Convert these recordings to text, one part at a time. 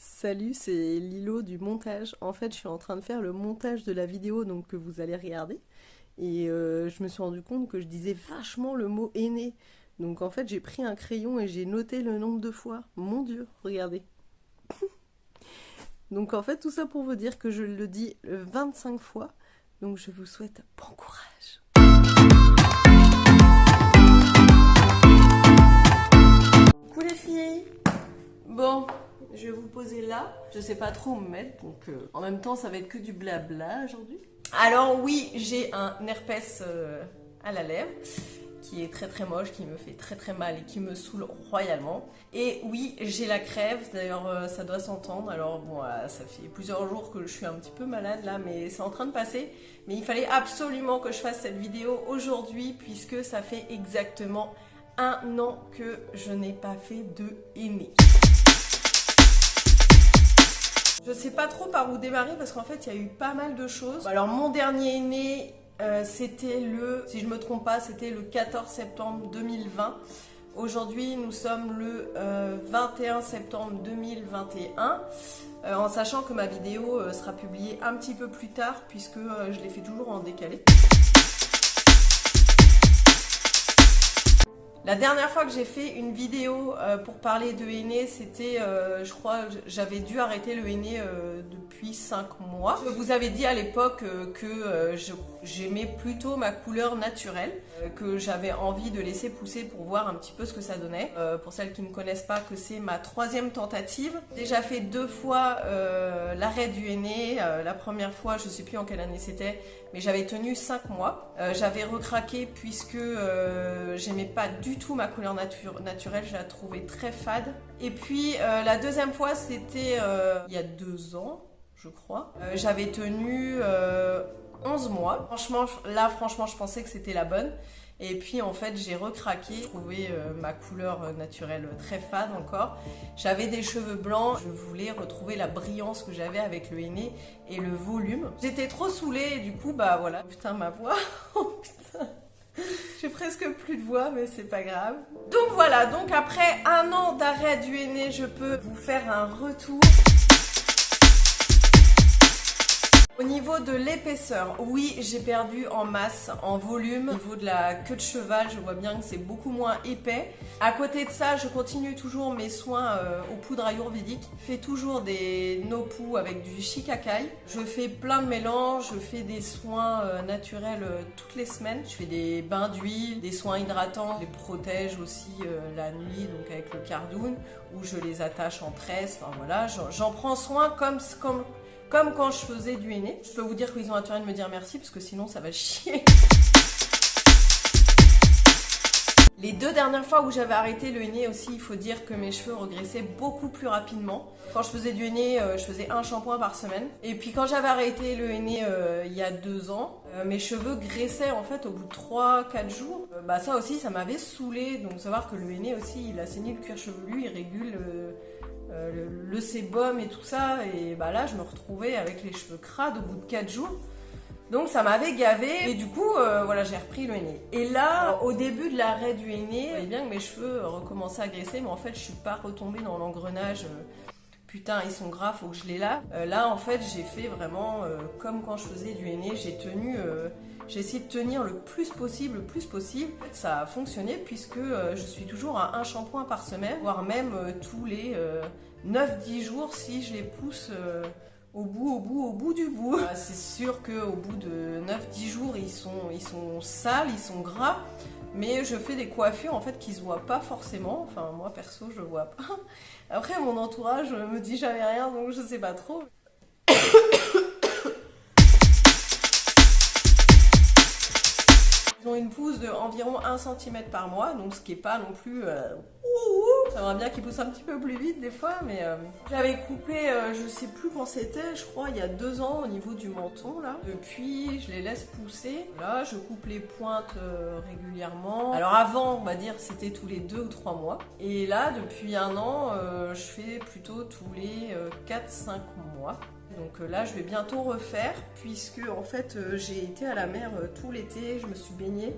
Salut, c'est Lilo du montage. En fait, je suis en train de faire le montage de la vidéo donc, que vous allez regarder. Et je me suis rendu compte que je disais vachement le mot aîné. Donc en fait, j'ai pris un crayon et j'ai noté le nombre de fois. Mon Dieu, regardez. Donc en fait, tout ça pour vous dire que je le dis 25 fois. Donc je vous souhaite bon courage. Coucou les filles. Bon, je vais vous poser là. Je sais pas trop où me mettre, donc en même temps, ça va être que du blabla aujourd'hui. Alors oui, j'ai un herpès à la lèvre qui est très très moche, qui me fait très très mal et qui me saoule royalement. Et oui, j'ai la crève, d'ailleurs ça doit s'entendre. Alors bon, ça fait plusieurs jours que je suis un petit peu malade là, mais c'est en train de passer. Mais il fallait absolument que je fasse cette vidéo aujourd'hui puisque ça fait exactement un an que je n'ai pas fait de henné. Je sais pas trop par où démarrer parce qu'en fait il y a eu pas mal de choses. Alors mon dernier henné, c'était si je me trompe pas, c'était le 14 septembre 2020. Aujourd'hui nous sommes le 21 septembre 2021. En sachant que ma vidéo sera publiée un petit peu plus tard puisque je l'ai fait toujours en décalé. La dernière fois que j'ai fait une vidéo pour parler de henné, c'était, je crois, j'avais dû arrêter le henné depuis 5 mois. Je vous avais dit à l'époque que j'aimais plutôt ma couleur naturelle, que j'avais envie de laisser pousser pour voir un petit peu ce que ça donnait. Pour celles qui ne connaissent pas, que c'est ma 3e tentative. J'ai déjà fait 2 fois l'arrêt du henné. La première fois, je ne sais plus en quelle année c'était, mais j'avais tenu 5 mois. J'avais recraqué puisque j'aimais pas du tout ma couleur naturelle, je la trouvais très fade. Et puis la 2e fois, c'était il y a 2 ans, je crois. J'avais tenu 11 mois. Franchement, je pensais que c'était la bonne. Et puis en fait j'ai recraqué, je trouvais ma couleur naturelle très fade encore. J'avais des cheveux blancs, je voulais retrouver la brillance que j'avais avec le henné et le volume. J'étais trop saoulée et du coup bah voilà, putain ma voix, oh putain. J'ai presque plus de voix mais c'est pas grave. Donc voilà, donc après un an d'arrêt du henné, je peux vous faire un retour. Au niveau de l'épaisseur, oui, j'ai perdu en masse, en volume. Au niveau de la queue de cheval, je vois bien que c'est beaucoup moins épais. À côté de ça, je continue toujours mes soins aux poudres ayurvédiques. Je fais toujours des no-poo avec du shikakai. Je fais plein de mélanges, je fais des soins naturels toutes les semaines. Je fais des bains d'huile, des soins hydratants. Je les protège aussi la nuit, donc avec le cardoon, où je les attache en tresse. Enfin voilà, j'en prends soin comme quand je faisais du henné. Je peux vous dire qu'ils ont intérêt de me dire merci parce que sinon ça va chier. Les 2 dernières fois où j'avais arrêté le henné aussi, il faut dire que mes cheveux regraissaient beaucoup plus rapidement. Quand je faisais du henné, je faisais un shampoing par semaine. Et puis quand j'avais arrêté le henné il y a 2 ans, mes cheveux graissaient en fait au bout de 3-4 jours. Bah ça aussi, ça m'avait saoulée. Donc savoir que le henné aussi, il assainit le cuir chevelu, il régule le sébum et tout ça, et bah là je me retrouvais avec les cheveux crades au bout de 4 jours, donc ça m'avait gavé et du coup voilà, j'ai repris le henné. Et là au début de l'arrêt du henné, vous voyez bien que mes cheveux recommençaient à graisser, mais en fait je suis pas retombée dans l'engrenage putain ils sont gras, faut que je les lave. Là en fait j'ai fait vraiment comme quand je faisais du henné, j'ai essayé de tenir le plus possible. En fait, ça a fonctionné puisque je suis toujours à un shampoing par semaine, voire même tous les 9-10 jours si je les pousse au bout du bout. C'est sûr qu'au bout de 9-10 jours, ils sont sales, ils sont gras, mais je fais des coiffures en fait qui se voient pas forcément. Enfin, moi perso, je vois pas. Après, mon entourage me dit jamais rien, donc je sais pas trop. Ils ont une pousse de environ 1 cm par mois, donc ce qui est pas non plus... J'aimerais bien qu'ils poussent un petit peu plus vite des fois, mais j'avais coupé, je sais plus quand c'était, je crois il y a 2 ans au niveau du menton là. Depuis, je les laisse pousser. Là, je coupe les pointes régulièrement. Alors avant, on va dire, c'était tous les 2 ou 3 mois. Et là, depuis un an, je fais plutôt tous les 4-5 mois. Donc là je vais bientôt refaire puisque en fait j'ai été à la mer tout l'été, je me suis baignée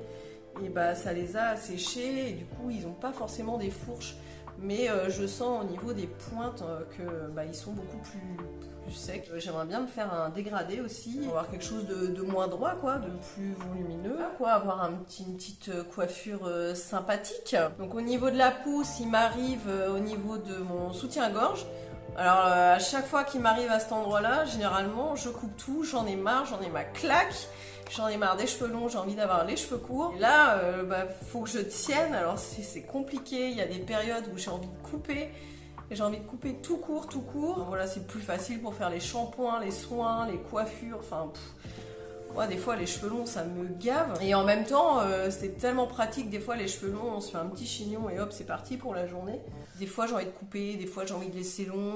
et bah ça les a asséchés et du coup ils n'ont pas forcément des fourches mais je sens au niveau des pointes que ils sont beaucoup plus secs. J'aimerais bien me faire un dégradé aussi, avoir quelque chose de moins droit, quoi, de plus volumineux, quoi, avoir une petite coiffure sympathique. Donc au niveau de la pousse, il m'arrive au niveau de mon soutien-gorge. Alors à chaque fois qu'il m'arrive à cet endroit-là, généralement je coupe tout, j'en ai marre, j'en ai ma claque. J'en ai marre des cheveux longs, j'ai envie d'avoir les cheveux courts. Et là, faut que je tienne, alors c'est compliqué, il y a des périodes où j'ai envie de couper. Et j'ai envie de couper tout court. Voilà, c'est plus facile pour faire les shampoings, les soins, les coiffures, enfin... Moi, des fois, les cheveux longs, ça me gave. Et en même temps, c'est tellement pratique. Des fois, les cheveux longs, on se fait un petit chignon et hop, c'est parti pour la journée. Des fois, j'ai envie de couper, des fois, j'ai envie de laisser long.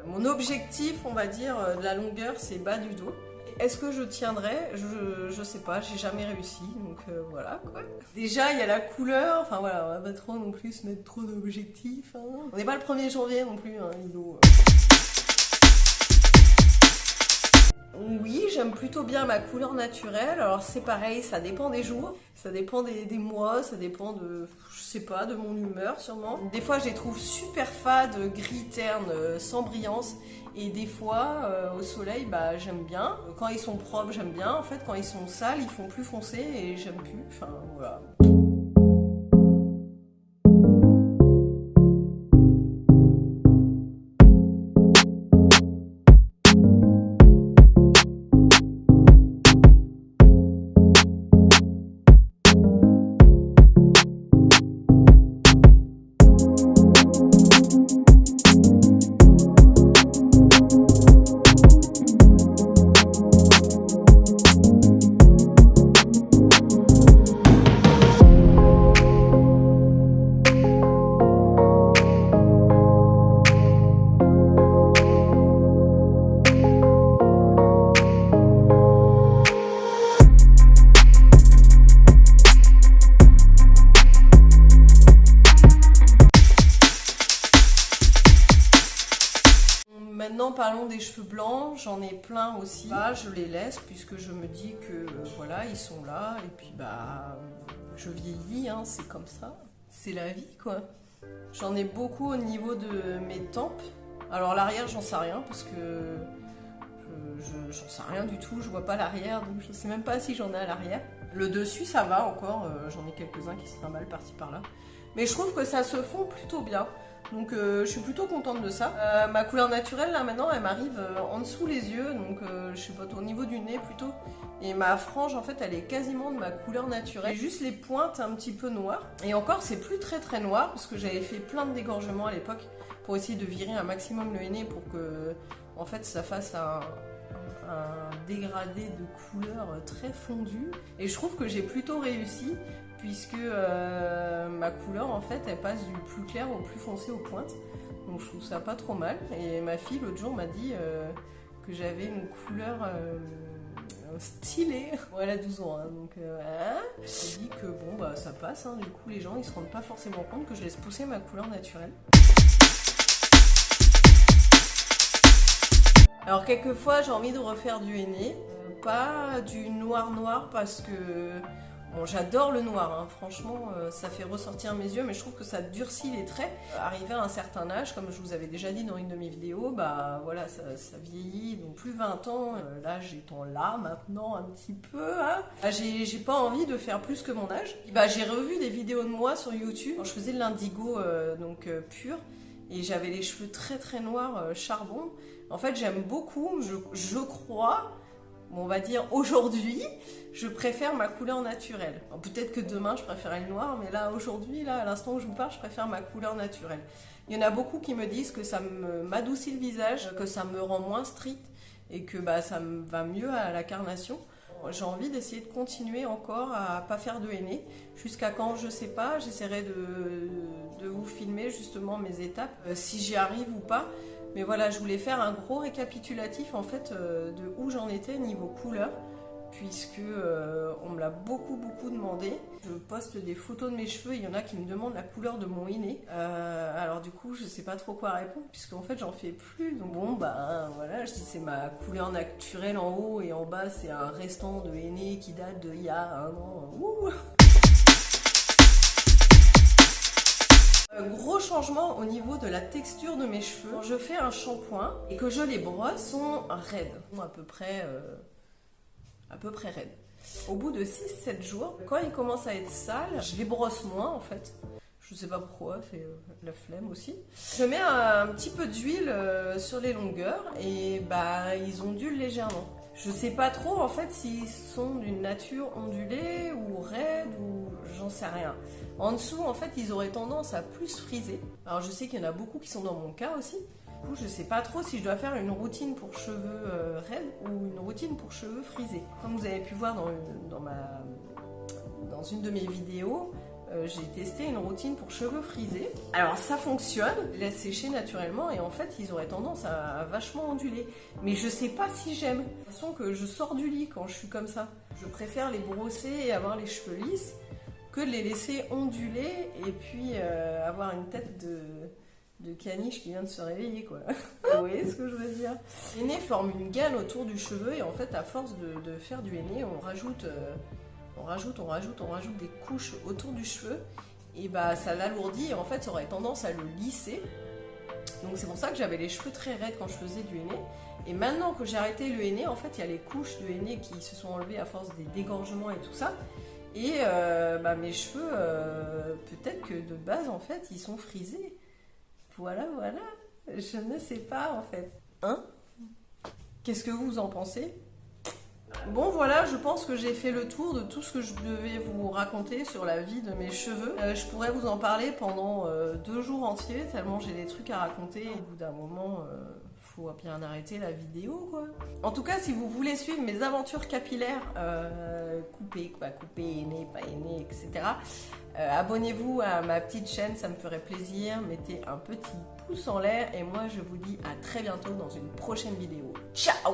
Mon objectif, on va dire, de la longueur, c'est bas du dos. Est-ce que je tiendrai? Je sais pas, j'ai jamais réussi, donc voilà quoi. Déjà, il y a la couleur, enfin voilà, on va pas trop non plus se mettre trop d'objectifs. Hein. On n'est pas le 1er janvier non plus, hein, Lido. Oui, j'aime plutôt bien ma couleur naturelle. Alors c'est pareil, ça dépend des jours, ça dépend des mois, ça dépend de, je sais pas, de mon humeur sûrement. Des fois je les trouve super fades, gris terne, sans brillance. Et des fois, au soleil, j'aime bien. Quand ils sont propres, j'aime bien. En fait, quand ils sont sales, ils font plus foncé et j'aime plus. Enfin, voilà. Maintenant, parlons des cheveux blancs, j'en ai plein aussi. Je les laisse puisque je me dis que voilà, ils sont là et puis je vieillis, hein, c'est comme ça. C'est la vie quoi. J'en ai beaucoup au niveau de mes tempes. Alors l'arrière, j'en sais rien parce que j'en sais rien du tout, je vois pas l'arrière donc je sais même pas si j'en ai à l'arrière. Le dessus, ça va encore, j'en ai quelques-uns qui se trimballent par-ci par-là. Mais je trouve que ça se fond plutôt bien. Donc je suis plutôt contente de ça. Ma couleur naturelle là maintenant elle m'arrive en dessous les yeux, donc je sais pas, au niveau du nez plutôt. Et ma frange en fait elle est quasiment de ma couleur naturelle. J'ai juste les pointes un petit peu noires. Et encore c'est plus très noir parce que j'avais fait plein de dégorgements à l'époque pour essayer de virer un maximum le henné pour que en fait ça fasse un dégradé de couleur très fondu. Et je trouve que j'ai plutôt réussi. Puisque ma couleur en fait elle passe du plus clair au plus foncé aux pointes, donc je trouve ça pas trop mal. Et ma fille l'autre jour m'a dit que j'avais une couleur stylée. Bon, elle a 12 ans hein, donc elle dit que bon ça passe, hein, du coup les gens ils se rendent pas forcément compte que je laisse pousser ma couleur naturelle. Alors quelquefois j'ai envie de refaire du henné, pas du noir parce que bon, j'adore le noir, hein. Franchement, ça fait ressortir mes yeux, mais je trouve que ça durcit les traits. Arrivé à un certain âge, comme je vous avais déjà dit dans une de mes vidéos, voilà, ça vieillit, donc plus 20 ans, l'âge étant là maintenant un petit peu, hein. J'ai pas envie de faire plus que mon âge. J'ai revu des vidéos de moi sur YouTube, quand je faisais de l'indigo pur, et j'avais les cheveux très noirs, charbon. En fait, j'aime beaucoup, je crois. Bon, on va dire aujourd'hui, je préfère ma couleur naturelle. Peut-être que demain, je préférerais le noir, mais là, aujourd'hui, à l'instant où je vous parle, je préfère ma couleur naturelle. Il y en a beaucoup qui me disent que ça m'adoucit le visage, que ça me rend moins strict et que ça me va mieux à la carnation. J'ai envie d'essayer de continuer encore à pas faire de henné. Jusqu'à quand, je sais pas, j'essaierai de vous filmer justement mes étapes, si j'y arrive ou pas. Mais voilà, je voulais faire un gros récapitulatif en fait de où j'en étais niveau couleur, puisque on me l'a beaucoup demandé. Je poste des photos de mes cheveux, il y en a qui me demandent la couleur de mon henné. Alors du coup, je sais pas trop quoi répondre, puisque en fait j'en fais plus. Donc bon, voilà, je dis c'est ma couleur naturelle en haut et en bas c'est un restant de henné qui date d'il y a 1 an. Ouh. Gros changement au niveau de la texture de mes cheveux. Quand je fais un shampoing et que je les brosse, sont raides, à peu près raides. Au bout de 6-7 jours, quand ils commencent à être sales, je les brosse moins en fait. Je sais pas pourquoi, c'est la flemme aussi. Je mets un petit peu d'huile sur les longueurs et bah ils ondulent légèrement. Je sais pas trop en fait s'ils sont d'une nature ondulée ou raide ou j'en sais rien. En dessous en fait ils auraient tendance à plus friser. Alors je sais qu'il y en a beaucoup qui sont dans mon cas aussi. Du coup je sais pas trop si je dois faire une routine pour cheveux raides ou une routine pour cheveux frisés. Comme vous avez pu voir dans une de mes vidéos, j'ai testé une routine pour cheveux frisés. Alors ça fonctionne, je les laisse sécher naturellement et en fait ils auraient tendance à vachement onduler. Mais je sais pas si j'aime. De toute façon que je sors du lit quand je suis comme ça. Je préfère les brosser et avoir les cheveux lisses que de les laisser onduler et puis avoir une tête de caniche qui vient de se réveiller quoi. Vous voyez ce que je veux dire? L'aîné forme une gaine autour du cheveu et en fait à force de faire du henné on rajoute des couches autour du cheveu et bah ça l'alourdit et en fait ça aurait tendance à le lisser. Donc c'est pour ça que j'avais les cheveux très raides quand je faisais du henné. Et maintenant que j'ai arrêté le henné, en fait il y a les couches de henné qui se sont enlevées à force des dégorgements et tout ça. Et bah, mes cheveux, peut-être que de base en fait ils sont frisés. Voilà, je ne sais pas en fait. Hein? Qu'est-ce que vous en pensez? Bon voilà, je pense que j'ai fait le tour de tout ce que je devais vous raconter sur la vie de mes cheveux. Je pourrais vous en parler pendant 2 jours entiers, tellement j'ai des trucs à raconter. Au bout d'un moment, faut bien arrêter la vidéo quoi. En tout cas, si vous voulez suivre mes aventures capillaires, couper, henné, pas henné, etc. Abonnez-vous à ma petite chaîne, ça me ferait plaisir. Mettez un petit pouce en l'air et moi je vous dis à très bientôt dans une prochaine vidéo. Ciao!